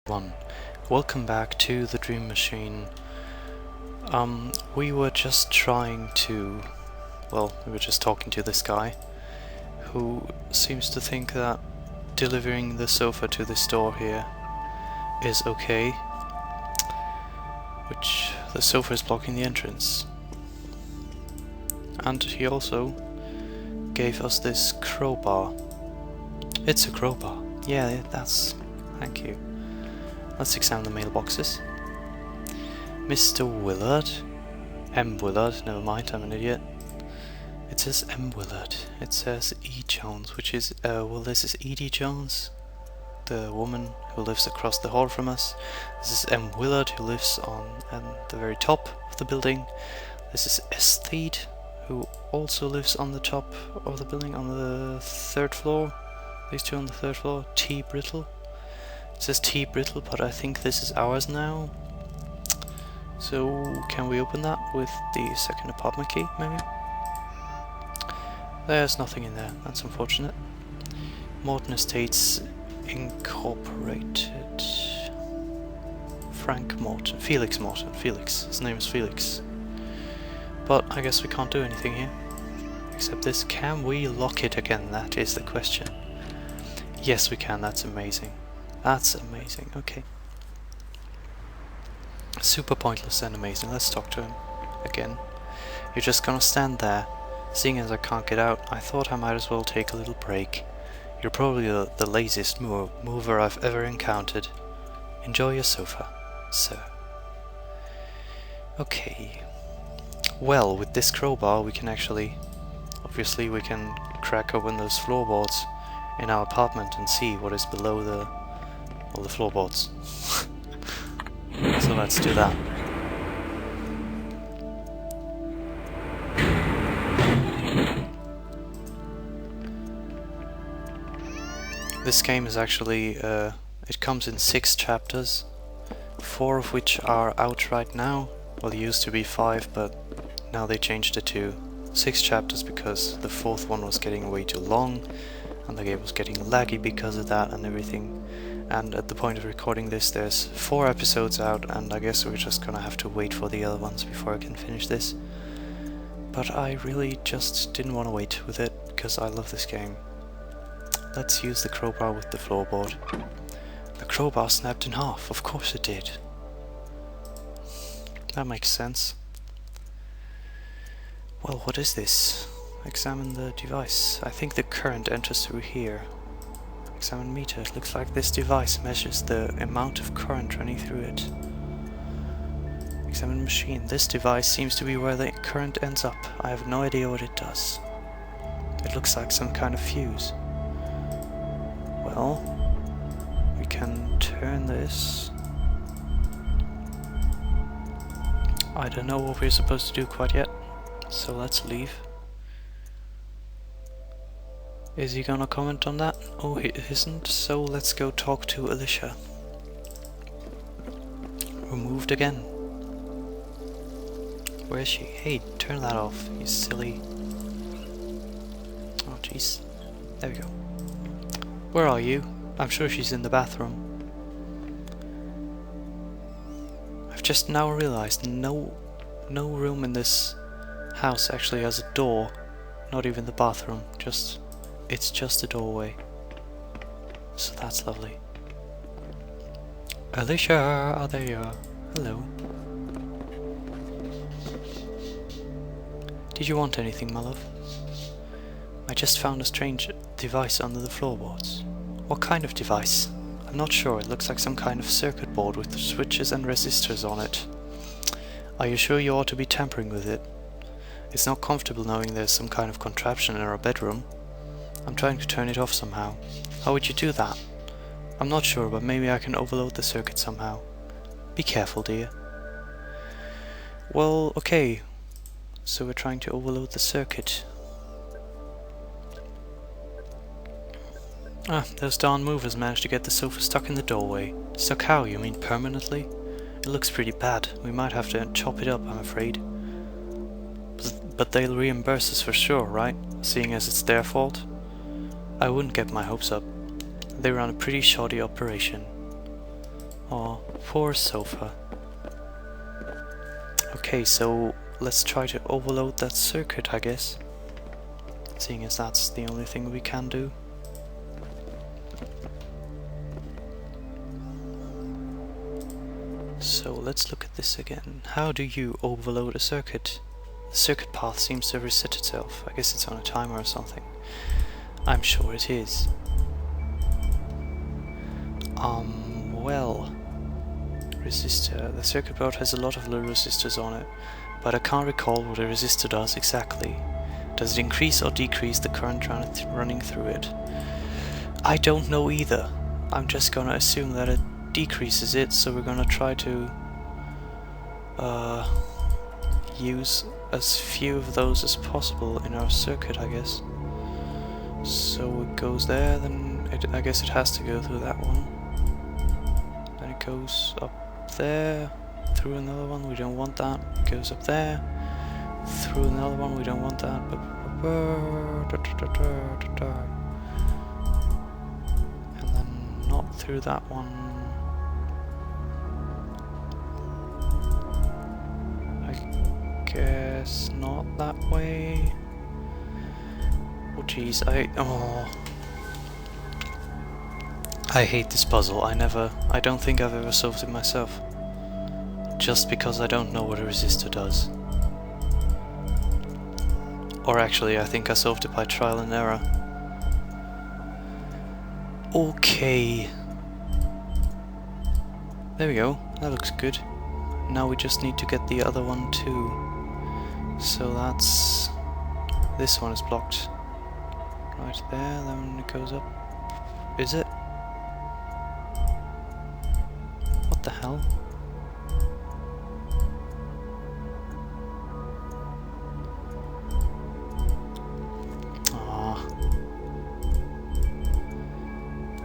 One. Welcome back to the Dream Machine. We were just trying to... well, we were just talking to this guy who seems to think that delivering the sofa to this door here is okay, which the sofa is blocking the entrance. And he also gave us this crowbar. It's a crowbar. Yeah, that's... thank you. Let's examine the mailboxes. Mr. Willard. M. Willard, never mind, I'm an idiot. It says M. Willard. It says E. Jones, which is, well, this is Edie Jones, the woman who lives across the hall from us. This is M. Willard, who lives on the very top of the building. This is Esthede, who also lives on the top of the building, on the 3rd floor. These two on the 3rd floor. T. Brittle. It says T. Brittle, but I think this is ours now. So, can we open that with the second apartment key, maybe? There's nothing in there, that's unfortunate. Morton Estates Incorporated. Frank Morton. Felix Morton. Felix. His name is Felix. But I guess we can't do anything here. Except this. Can we lock it again? That is the question. Yes, we can. That's amazing. That's amazing. Okay. Super pointless and amazing. Let's talk to him again. You're just gonna stand there. Seeing as I can't get out, I thought I might as well take a little break. You're probably the laziest mover I've ever encountered. Enjoy your sofa, sir. Okay. Well, with this crowbar we can actually... obviously we can crack open those floorboards in our apartment and see what is below the... well, the floorboards. So let's do that. This game is actually, it comes in 6 chapters, 4 of which are out right now. Well, it used to be 5, but now they changed it to 6 chapters because the 4th one was getting way too long, and the game was getting laggy because of that and everything. And at the point of recording this, there's 4 episodes out, and I guess we're just gonna have to wait for the other ones before I can finish this. But I really just didn't want to wait with it, because I love this game. Let's use the crowbar with the floorboard. The crowbar snapped in half, of course it did. That makes sense. Well, what is this? Examine the device. I think the current enters through here. Examine meter. It looks like this device measures the amount of current running through it. Examine machine. This device seems to be where the current ends up. I have no idea what it does. It looks like some kind of fuse. Well, we can turn this. I don't know what we're supposed to do quite yet, so let's leave. Is he gonna comment on that? Oh, he isn't, so let's go talk to Alicia. Removed again. Where is she? Hey, turn that off, you silly... oh jeez. There we go. Where are you? I'm sure she's in the bathroom. I've just now realized no room in this house actually has a door. Not even the bathroom, it's just a doorway. So that's lovely. Alicia, there you are. Hello. Did you want anything, my love? I just found a strange device under the floorboards. What kind of device? I'm not sure. It looks like some kind of circuit board with switches and resistors on it. Are you sure you ought to be tampering with it? It's not comfortable knowing there's some kind of contraption in our bedroom. I'm trying to turn it off somehow. How would you do that? I'm not sure, but maybe I can overload the circuit somehow. Be careful, dear. Well, okay. So we're trying to overload the circuit. Ah, those darn movers managed to get the sofa stuck in the doorway. Stuck how, you mean permanently? It looks pretty bad. We might have to chop it up, I'm afraid. But they'll reimburse us for sure, right? Seeing as it's their fault? I wouldn't get my hopes up. They run a pretty shoddy operation. Oh, poor sofa. Okay, so let's try to overload that circuit, I guess. Seeing as that's the only thing we can do. So let's look at this again. How do you overload a circuit? The circuit path seems to reset itself. I guess it's on a timer or something. I'm sure it is. Well... Resistor. The circuit board has a lot of little resistors on it, but I can't recall what a resistor does exactly. Does it increase or decrease the current running through it? I don't know either. I'm just gonna assume that it decreases it, so we're gonna try to use as few of those as possible in our circuit, I guess. So it goes there, then I guess it has to go through that one. Then it goes up there, through another one, we don't want that. It goes up there, through another one, we don't want that. And then not through that one. I guess not that way. Oh jeez, I hate this puzzle. I don't think I've ever solved it myself. Just because I don't know what a resistor does. Or actually, I think I solved it by trial and error. Okay. There we go. That looks good. Now we just need to get the other one too. So that's... This one is blocked. Right there, then it goes up. Is it? What the hell?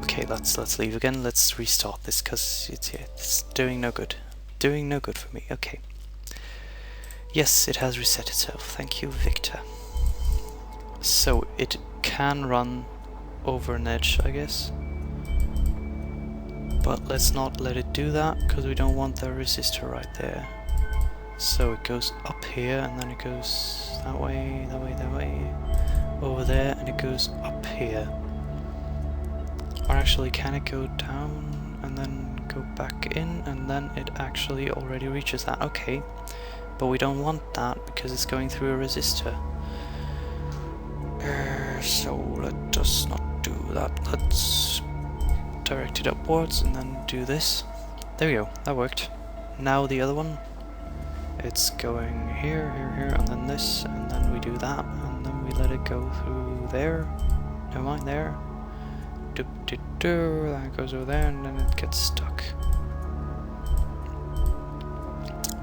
Okay, let's leave again. Let's restart this because it's doing no good. Doing no good for me. Okay. Yes, it has reset itself. Thank you, Victor. So it can run over an edge, I guess. But let's not let it do that because we don't want the resistor right there. So it goes up here and then it goes that way, that way, that way, over there, and it goes up here. Or actually, can it go down and then go back in, and then it actually already reaches that? Okay, but we don't want that because it's going through a resistor. So let us not do that. Let's direct it upwards and then do this. There we go, that worked. Now the other one. It's going here, here, here, and then this, and then we do that, and then we let it go through there. Never mind, there. Then it goes over there, and then it gets stuck.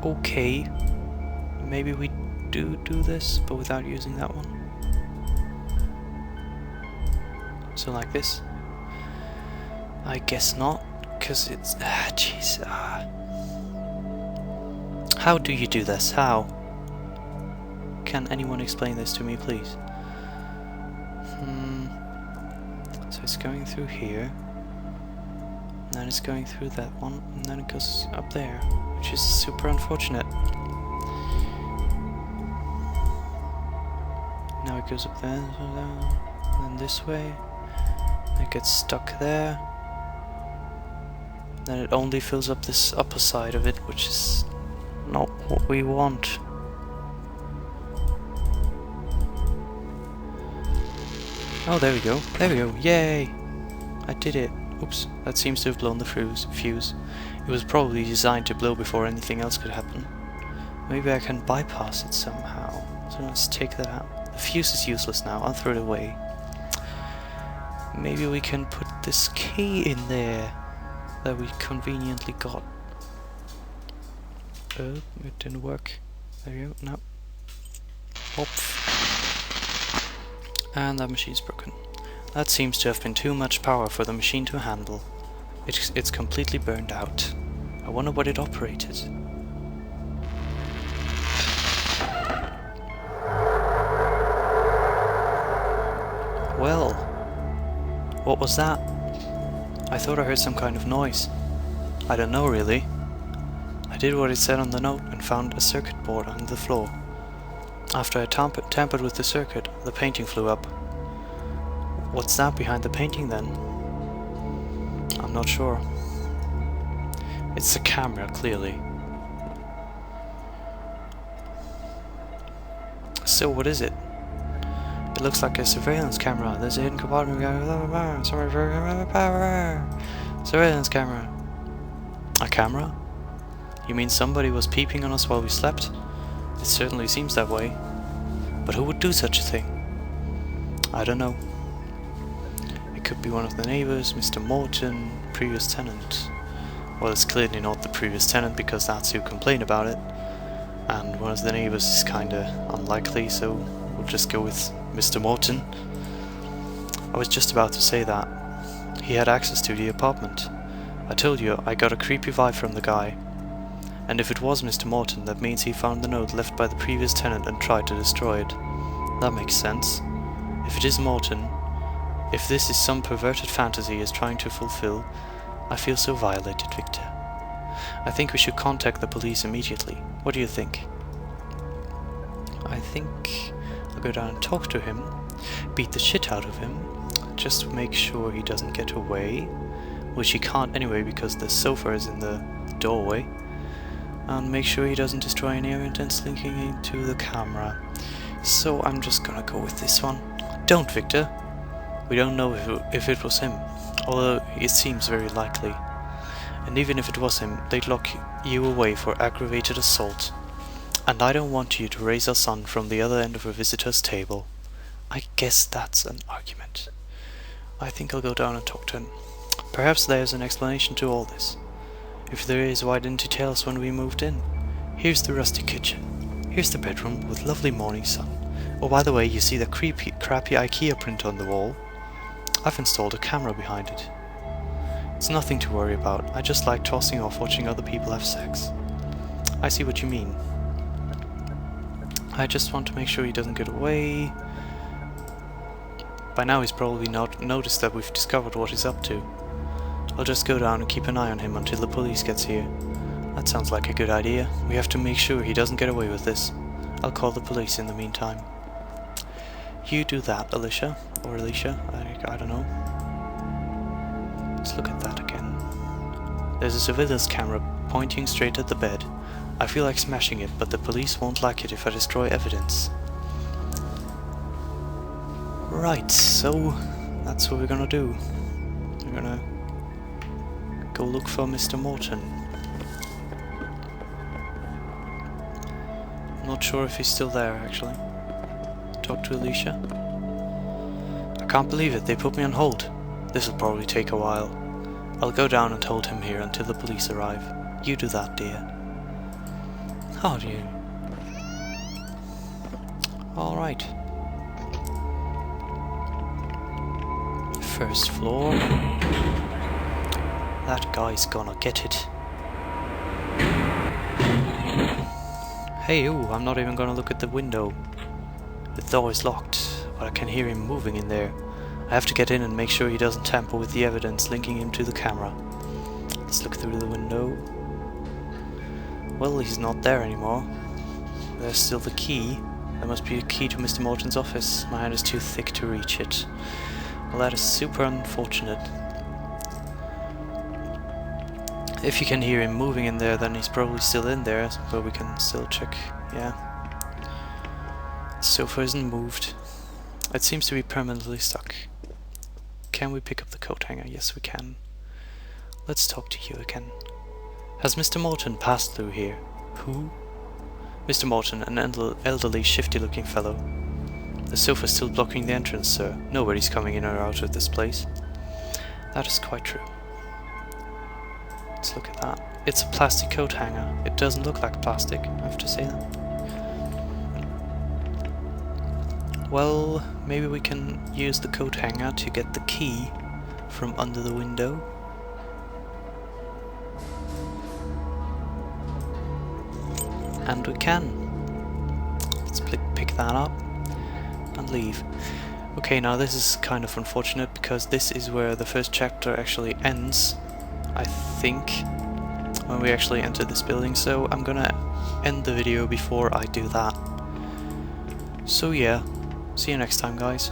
Okay, maybe we do this, but without using that one. So like this. I guess not, because it's... jeez. How do you do this? How? Can anyone explain this to me, please? So it's going through here, and then it's going through that one, and then it goes up there, which is super unfortunate. Now it goes up there, and then this way, and it gets stuck there. Then it only fills up this upper side of it, which is not what we want. Oh, there we go. There we go. Yay! I did it. Oops, that seems to have blown the fuse. It was probably designed to blow before anything else could happen. Maybe I can bypass it somehow. So let's take that out. The fuse is useless now. I'll throw it away. Maybe we can put this key in there that we conveniently got. Oh, it didn't work. There you go. No. Hop. And that machine's broken. That seems to have been too much power for the machine to handle. It's completely burned out. I wonder what it operated. Well, what was that? I thought I heard some kind of noise. I don't know really. I did what it said on the note and found a circuit board on the floor. After I tampered with the circuit, the painting flew up. What's that behind the painting then? I'm not sure. It's a camera, clearly. So what is it? It looks like a surveillance camera. There's a hidden compartment. Surveillance camera. A camera? You mean somebody was peeping on us while we slept? It certainly seems that way. But who would do such a thing? I don't know. It could be one of the neighbors, Mr. Morton, previous tenant. Well, it's clearly not the previous tenant because that's who complained about it. And one of the neighbors is kinda unlikely, so we'll just go with Mr. Morton. I was just about to say that. He had access to the apartment. I told you, I got a creepy vibe from the guy. And if it was Mr. Morton, that means he found the note left by the previous tenant and tried to destroy it. That makes sense. If it is Morton, if this is some perverted fantasy he is trying to fulfill, I feel so violated, Victor. I think we should contact the police immediately. What do you think? I think I'll go down and talk to him, beat the shit out of him, just to make sure he doesn't get away, which he can't anyway because the sofa is in the doorway, and make sure he doesn't destroy any evidence linking into the camera. So I'm just gonna go with this one. Don't, Victor! We don't know if it was him, although it seems very likely. And even if it was him, they'd lock you away for aggravated assault. And I don't want you to raise our son from the other end of a visitor's table. I guess that's an argument. I think I'll go down and talk to him. Perhaps there's an explanation to all this. If there is, why didn't he tell us when we moved in? Here's the rusty kitchen. Here's the bedroom with lovely morning sun. Oh, by the way, you see the crappy IKEA print on the wall? I've installed a camera behind it. It's nothing to worry about. I just like tossing off watching other people have sex. I see what you mean. I just want to make sure he doesn't get away. By now he's probably not noticed that we've discovered what he's up to. I'll just go down and keep an eye on him until the police gets here. That sounds like a good idea. We have to make sure he doesn't get away with this. I'll call the police in the meantime. You do that, Alicia. Or Alicia. I don't know. Let's look at that again. There's a surveillance camera pointing straight at the bed. I feel like smashing it, but the police won't like it if I destroy evidence. Right, so that's what we're gonna do. We're gonna go look for Mr. Morton. I'm not sure if he's still there, actually. Talk to Alicia. I can't believe it, they put me on hold. This'll probably take a while. I'll go down and hold him here until the police arrive. You do that, dear. How do you? Alright. First floor. That guy's gonna get it. Hey, ooh, I'm not even gonna look at the window. The door is locked, but I can hear him moving in there. I have to get in and make sure he doesn't tamper with the evidence linking him to the camera. Let's look through the window. Well, he's not there anymore. There's still the key. There must be a key to Mr. Morton's office. My hand is too thick to reach it. Well, that is super unfortunate. If you can hear him moving in there, then he's probably still in there, but we can still check. Yeah. The sofa isn't moved. It seems to be permanently stuck. Can we pick up the coat hanger? Yes, we can. Let's talk to you again. Has Mr. Morton passed through here? Who? Mr. Morton, an elderly, shifty-looking fellow. The sofa's still blocking the entrance, sir. Nobody's coming in or out of this place. That is quite true. Let's look at that. It's a plastic coat hanger. It doesn't look like plastic, I have to say that. Well, maybe we can use the coat hanger to get the key from under the window. And we can. Let's pick that up and leave. Okay, now this is kind of unfortunate because this is where the first chapter actually ends, I think. when we actually enter this building, so I'm gonna end the video before I do that. So yeah, see you next time, guys.